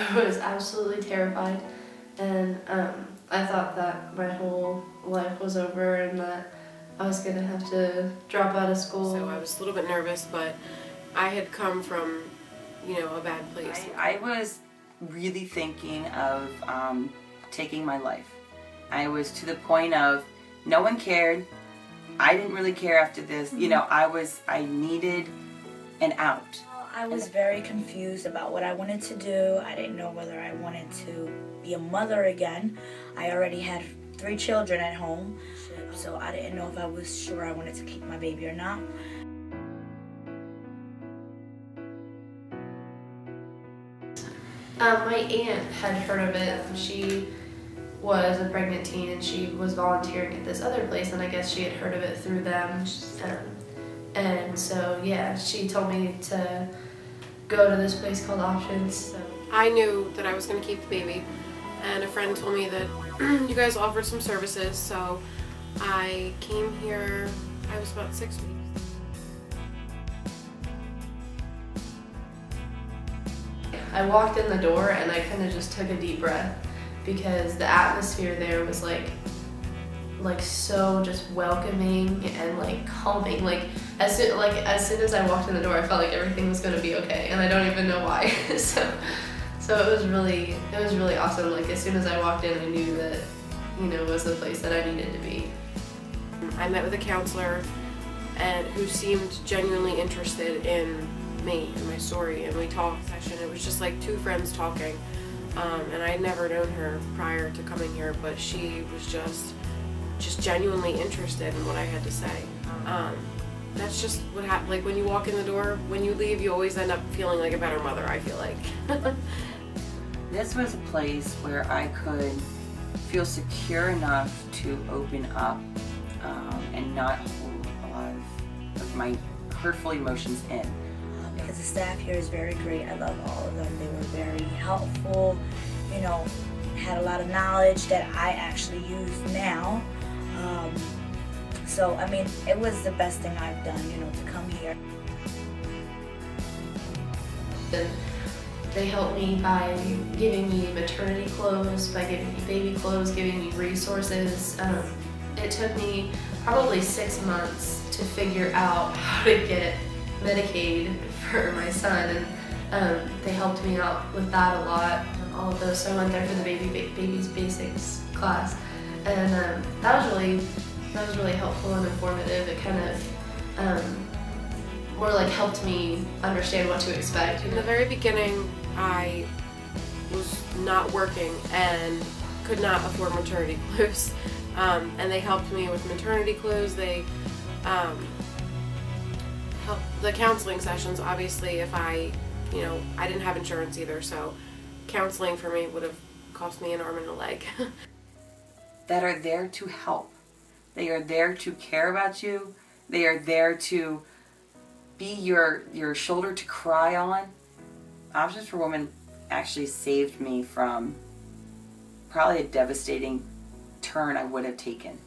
I was absolutely terrified, and I thought that my whole life was over and that I was gonna have to drop out of school. So I was a little bit nervous, but I had come from, a bad place. I was really thinking of taking my life. I was to the point of no one cared. I didn't really care after this. I needed an out. I was very confused about what I wanted to do. I didn't know whether I wanted to be a mother again. I already had 3 children at home, so I didn't know if I was sure I wanted to keep my baby or not. My aunt had heard of it. She was a pregnant teen and she was volunteering at this other place, and I guess she had heard of it through them. And so, yeah, she told me to go to this place called Options. So I knew that I was going to keep the baby, and a friend told me that you guys offered some services, so I came here. I was about 6 weeks. I walked in the door and I kind of just took a deep breath, because the atmosphere there was like so just welcoming and like calming. Like as soon as I walked in the door, I felt like everything was gonna be okay, and I don't even know why. so it was really awesome. Like as soon as I walked in, I knew that it was the place that I needed to be. I met with a counselor and who seemed genuinely interested in me and my story, and we talked session. It was just like 2 friends talking, and I had never known her prior to coming here, but she was just genuinely interested in what I had to say. That's just what happens. Like when you walk in the door, when you leave, you always end up feeling like a better mother, I feel like. This was a place where I could feel secure enough to open up and not hold a lot of my hurtful emotions in. Because the staff here is very great. I love all of them. They were very helpful, had a lot of knowledge that I actually use now. So, I mean, it was the best thing I've done, to come here. And they helped me by giving me maternity clothes, by giving me baby clothes, giving me resources. It took me probably 6 months to figure out how to get Medicaid for my son, and they helped me out with that a lot. All of those, so I went there for the baby's basics class, and that was really helpful and informative. It kind of more like helped me understand what to expect. In the very beginning, I was not working and could not afford maternity clothes, and they helped me with maternity clothes. They the counseling sessions, obviously, if I didn't have insurance either, so counseling for me would have cost me an arm and a leg. That are there to help. They are there to care about you. They are there to be your shoulder to cry on. Options for Women actually saved me from probably a devastating turn I would have taken.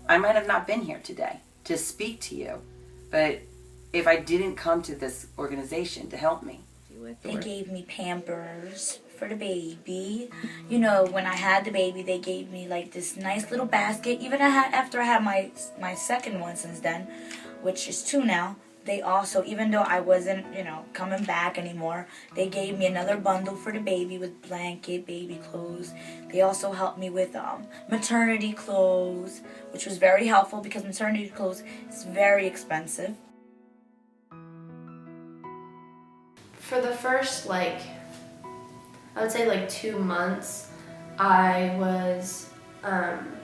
I might have not been here today to speak to you, but if I didn't come to this organization to help me. They gave me Pampers for the baby. When I had the baby, they gave me like this nice little basket. Even after I had my second one since then, which is 2 now, they also, even though I wasn't, coming back anymore, they gave me another bundle for the baby with blanket, baby clothes. They also helped me with maternity clothes, which was very helpful because maternity clothes is very expensive. For the first, I would say 2 months, I was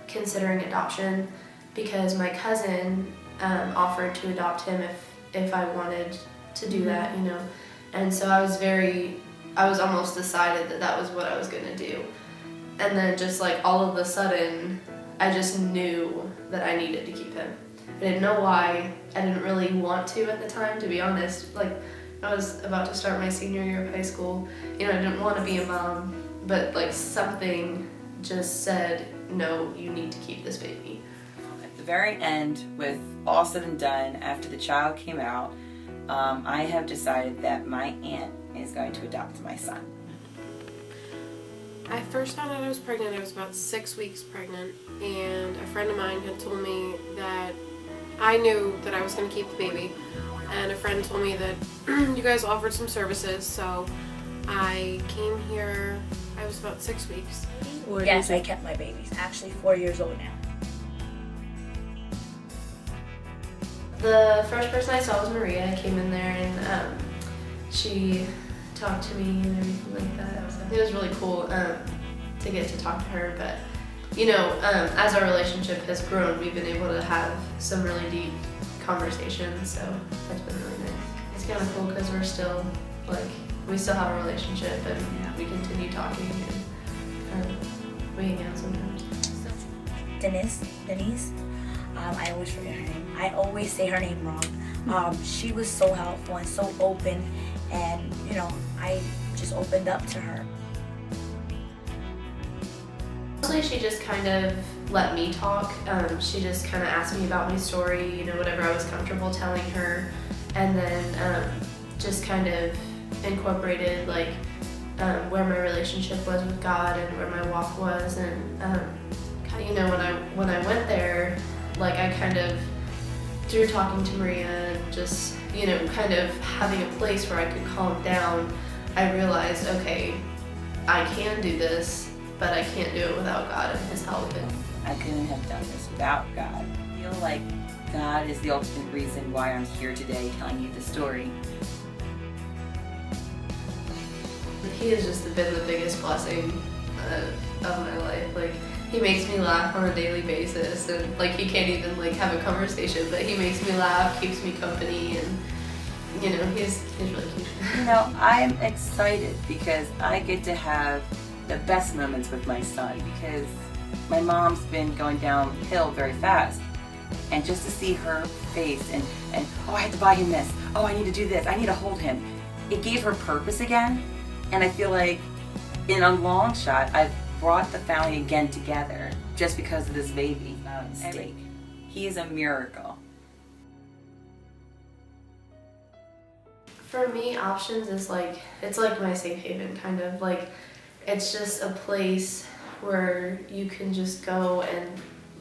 considering adoption because my cousin offered to adopt him if I wanted to do that, And so I was almost decided that was what I was going to do. And then just all of a sudden, I just knew that I needed to keep him. I didn't know why. I didn't really want to at the time, to be honest. I was about to start my senior year of high school. I didn't want to be a mom, but something just said, no, you need to keep this baby. At the very end, with all said and done, after the child came out, I have decided that my aunt is going to adopt my son. I first found out I was pregnant, I was about 6 weeks pregnant, and a friend of mine had told me that I knew that I was going to keep the baby, and a friend told me that you guys offered some services, so I came here. I was about 6 weeks. Yes, I kept my babies. Actually 4 years old now. The first person I saw was Maria. I came in there and she talked to me and everything like that. It was really cool to get to talk to her. But you know, as our relationship has grown, we've been able to have some really deep conversations. So that's been really nice. It's kind of cool because we're still like we still have a relationship and we continue talking and we hang out sometimes. Denise. I always forget her name. I always say her name wrong. She was so helpful and so open, and you know, I just opened up to her. Mostly she just kind of let me talk. She just kind of asked me about my story, you know, whatever I was comfortable telling her, and then just kind of incorporated like where my relationship was with God and where my walk was, and you know, when I went there, like I kind of through talking to Maria and just, you know, kind of having a place where I could calm down, I realized, okay, I can do this, but I can't do it without God and His help. And I couldn't have done this without God. I feel like God is the ultimate reason why I'm here today telling you the story. He has just been the biggest blessing of my life. Like, He makes me laugh on a daily basis, and like He can't even like have a conversation, but He makes me laugh, keeps me company, and you know, he's really cute. You know, I'm excited because I get to have the best moments with my son, because my mom's been going downhill very fast, and just to see her face and oh, I have to buy him this, oh, I need to do this, I need to hold him, it gave her purpose again. And I feel like in a long shot I've brought the family again together just because of this baby. Not a mistake. He is a miracle. For me, Options is like, it's like my safe haven, kind of. Like, it's just a place where you can just go and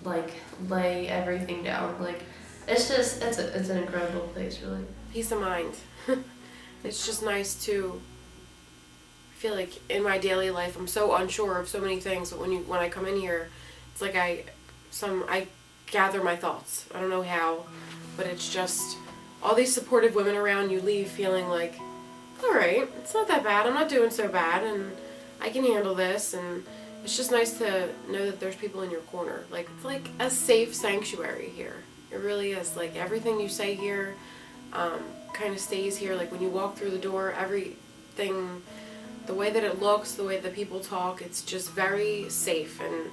like lay everything down. Like, it's just, it's an incredible place, really. Peace of mind. It's just nice to feel like in my daily life I'm so unsure of so many things, but when I come in here, it's like I gather my thoughts. I don't know how, but it's just all these supportive women around. You leave feeling like, all right, it's not that bad. I'm not doing so bad, and I can handle this. And it's just nice to know that there's people in your corner. Like, it's like a safe sanctuary here. It really is. Like, everything you say here kind of stays here. Like, when you walk through the door, everything, the way that it looks, the way that people talk, it's just very safe. And